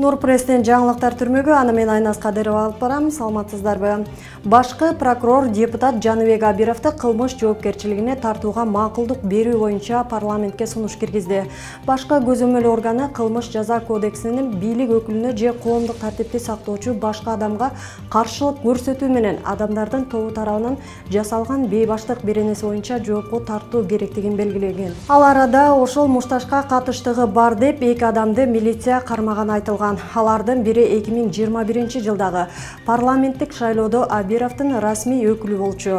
Нур пресстен жаңылыктар түрмөгү, аны мен Айназ Кадырова алып барам. Саламатсыздарбы? Башкы прокурор депутат Жаныбек Абировду кылмыш жоопкерчилигине тартууга макулдук берүү боюнча парламентке сунуш киргизди. Башкы көзөмөл органы кылмыш жаза кодексинин бийлик өкүлүнө же коомдук тартипти сактоочу башка адамга каршылык көрсөтүү менен адамдардын тобу тарабынан жасалган бейбаштык беренеси боюнча жоопко тартуу керектигин белгилеген. Ал арада ошол мушташка катыштыгы бар деп эки адамды милиция кармаганы айтылган. Алардын бири 2021-жылдагы парламенттик шайлоодо Абировдун расмий өкүлү болчу.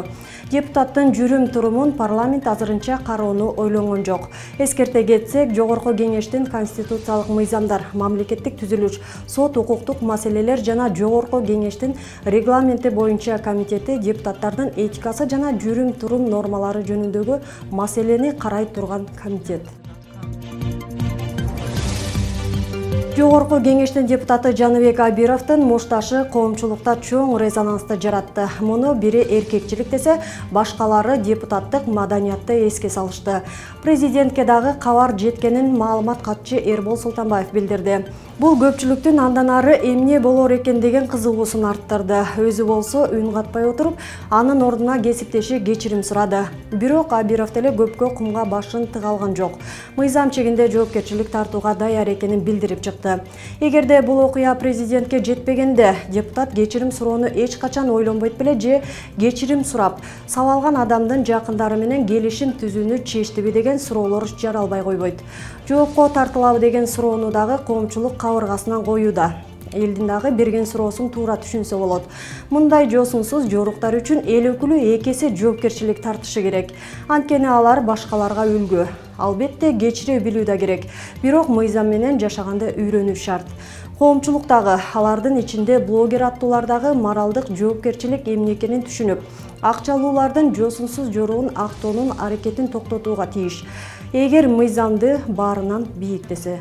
Депутаттын жүрүм турумун парламент азырынча кароону ойлонгон жок. Эскерте кетсек, жогорку кеңештин конституциялык мыйзамдар, мамлекеттик түзүлүш, сот укуктук маселелер жана жогорку кеңештин регламенти боюнча комитети депутаттардын этикасы жана жүрүм турум нормалары жөнүндөгү маселени карай турган комитет. Жогорку кеңештин депутаты Жаныбек Абировдун мушташы коомчулукта чоң резонансты жаратты. Муну бири эркекчилик десе, башкалары депутаттык маданиятты эске салышты. Президентке дагы кабар жеткенин маалымат катчы Эрбол Султанбаев билдирди. Бул көпчүлүктүн андан ары эмне болор экен деген кызыгуусун арттырды. Өзү болсо үн катпай отуруп, анын ордуна кесиптеши кечирим сурады. Бирок Абиров деле көпкө кумга башын тыга алган жок. Мыйзам чегинде жоопкерчилик тартууга даяр экенин билдирип чыкты. Эгерде бул окуя президентке жетпегенде, депутат кечирим суроону эч качан ойлонбойт беле же кечирим сурап, сабалган адамдын жакындары менен келишим түзүүнү чечтиби деген суроолор жаралбай койбойт. Жоопко тартылабы деген суроону дагы коомчулук кабыргасынан коюуда. Элдин дагы берген суроосун туура түшүнсө болот. Мындай жосунсуз жоруктар үчүн эл өкүлү экесе жоопкерчилик тартышы керек. Анткени алар башкаларга үлгү. Албетте кечире билүү да керек. Бирок мыйзам менен жашаганды үйрөнүү шарт. Коомчулуктагы, алардын ичинде блогер аттуулардагы моралдык жоопкерчилик эмне экенин түшүнүп, акчалуулардын жосунсуз жоруун актоонун аракетин токтотууга тийиш. Эгер мыйзамды баарынан бийиктесе.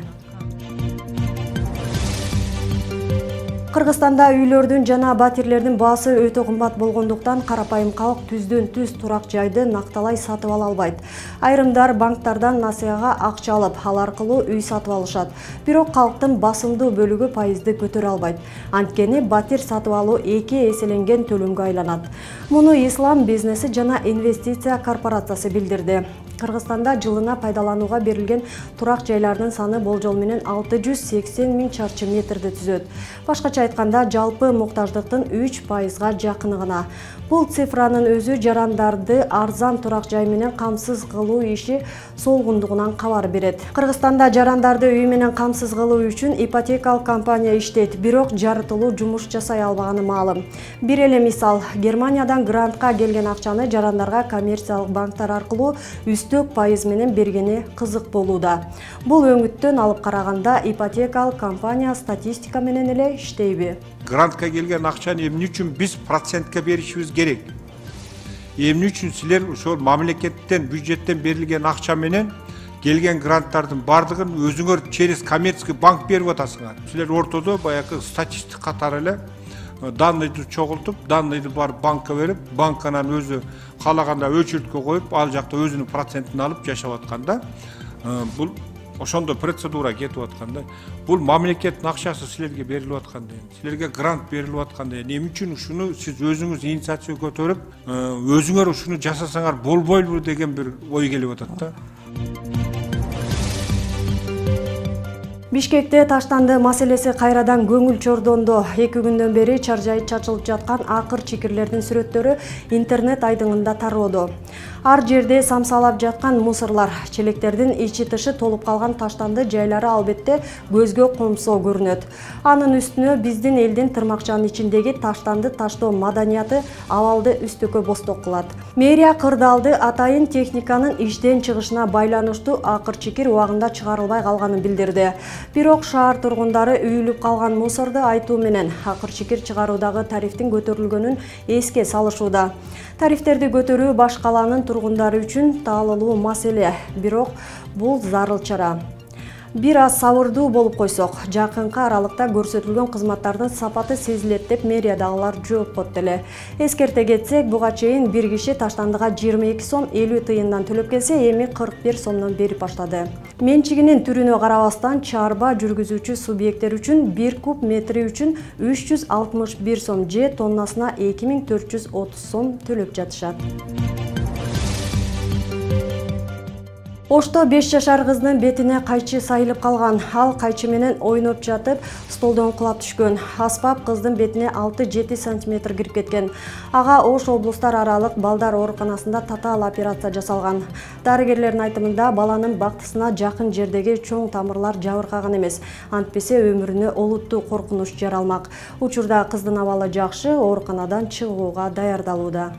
Кыргызстанда үйлөрдүн жана батирлердин баасы өтө кымбат болгондуктан карапайым калк түздөн-түз турак жайды накталай сатып ала албайт. Айрымдар банктардан насыяга акча алып, ал аркылуу үй сатып алышат. Бирок калктын басымдуу бөлүгү пайызды көтөрө албайт. Анткени батир сатып алуу эки эселенген төлөмгө айланат. Муну Ислам бизнеси жана инвестиция корпорациясы билдирди. Кыргызстанда жылына пайдаланууга берилген турак жайлардын саны болжол менен 680 000 чарчы метрди түзөт. Башкача айтканда, жалпы муктаждыктын 3%га жакыны гана. Бул цифранын өзү жарандарды арзан турак жай менен камсыз кылуу иши солгундугунан кабар берет. Кыргызстанда жарандарды үй менен камсыз кылуу үчүн ипотекалык компания иштейт, бирок жарытылуу жумуш жасай албаганы маалым. Бир эле мисал, Германиядан грантка келген акчаны жарандарга коммерциялык банктар аркылуу үстөк пайыз менен бергени кызык болууда. Бул өңүттөн алып караганда ипотекалык компания статистика менен эле иштейби? Грантка келген акчаны эмне үчүн биз процентке беришибиз керек? Эмне үчүн силер ошол мамлекеттен, бюджеттен берилген акча менен келген гранттардын бардыгын өзүңөр через коммерческий банк берип атасыңар. Силер ортодо баягы статистик катары эле данныйды чогултуп, данныйды барып банкка берип, банканан өзү каалаганда өчүрткө коюп, ал жакта өзүнүн процентин алып жашап атканда, бул ошондо процедура кетип атканда, бул мамлекеттин акчасы силерге берилип атканда, силерге грант берилип атканда, эмне үчүн ушуну сиз өзүңүз инициатива көтөрүп, өзүңөр ушуну жасасаңар болбойлубу деген бир ой келип атат да. Бишкекте таштанды маселеси кайрадан көңүл чордондо. 2 күндөн бери чаржайып чачылып жаткан акыр чикирлердин сүрөттөрү интернет айдыңында тароодо. Ар жерде самсалап жаткан мусорлар, челектердин ичи тышы толуп калган таштанды жайлары албетте көзгө комсоо көрүнөт. Анын үстүнө биздин элдин тырмакчанын ичиндеги таштанды таштоо маданияты абалды үстөккө босток кылат. Мэрия кырдаалды атайын техниканын иштен чыгышына байланыштуу акыр чикир убагында чыгарылбай калганын билдирди. Бирок шаар тургундары үйүлүп калган мусорду айтуу менен акыр чикир чыгаруудагы тарифтин көтөрүлгөнүн эске салышууда. Тарифтерди көтөрүү баш каланын тургундары үчүн таалылуу маселе, бирок бул зарыл чара. Бир аз сабырдуу болуп койсок, жакынкы аралыкта көрсөтүлгөн кызматтардын сапаты сезилет деп мэриядагылар жооп катты эле. Эскерте кетсек, буга чейин бир киши таштандыга 22 сом 50 тыйындан төлөп келсе, эми 41 сомдон берип баштады. Менчигинин түрүнө карабастан чарба жүргүзүүчү субъекттер үчүн 1 куб метри үчүн 361 сом же тоннасына 2430 сом төлөп жатышат. Ошто 5 жашар кыздын бетине кайчы сайылып калган. Ал кайчы менен ойноп жатып, столдон кулап түшкөн. Аспап кыздын бетине 6-7 см кирип кеткен. Ага Ош облустар аралык балдар ооруканасында татаал операция жасалган. Дарыгерлердин айтымында баланын бактысына жакын жердеги чоң тамырлар жабыркаган эмес. Антпесе өмүрүнө олуттуу коркунуч жаралмак. Учурда кыздын абалы жакшы, ооруканадан чыгууга даярдалууда.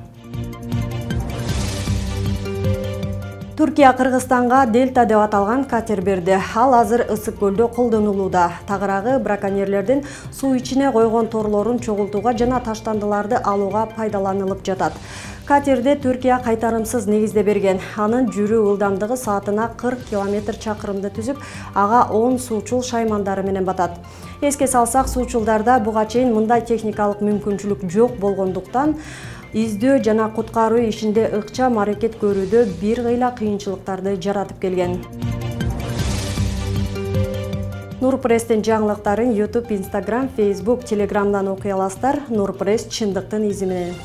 Түркия Кыргызстанга Дельта деп аталган катер берди. Ал азыр Ысык көлдө колдонулууда. Тагыраагы браконьерлердин суу ичине койгон торлорун чогултууга жана таштандыларды алууга пайдаланылып жатат. Катерди Түркия кайтарымсыз негизде берген. Анын жүрүү ылдамдыгы саатына 40 км/чакырымды түзүп, ага 10 суучул шаймандары менен батат. Эске салсак, суучулдарда буга чейин мындай техникалык мүмкүнчүлүк жок болгондуктан издөө жана куткаруу ишинде ыкчам аракет көрүүдө бир кыйла кыйынчылыктарды жаратып келген. Нурпресстин жаңылыктарын YouTube, Instagram, Facebook, Telegram'дан окуй аласыздар. Нурпресс чындыктын изи менен.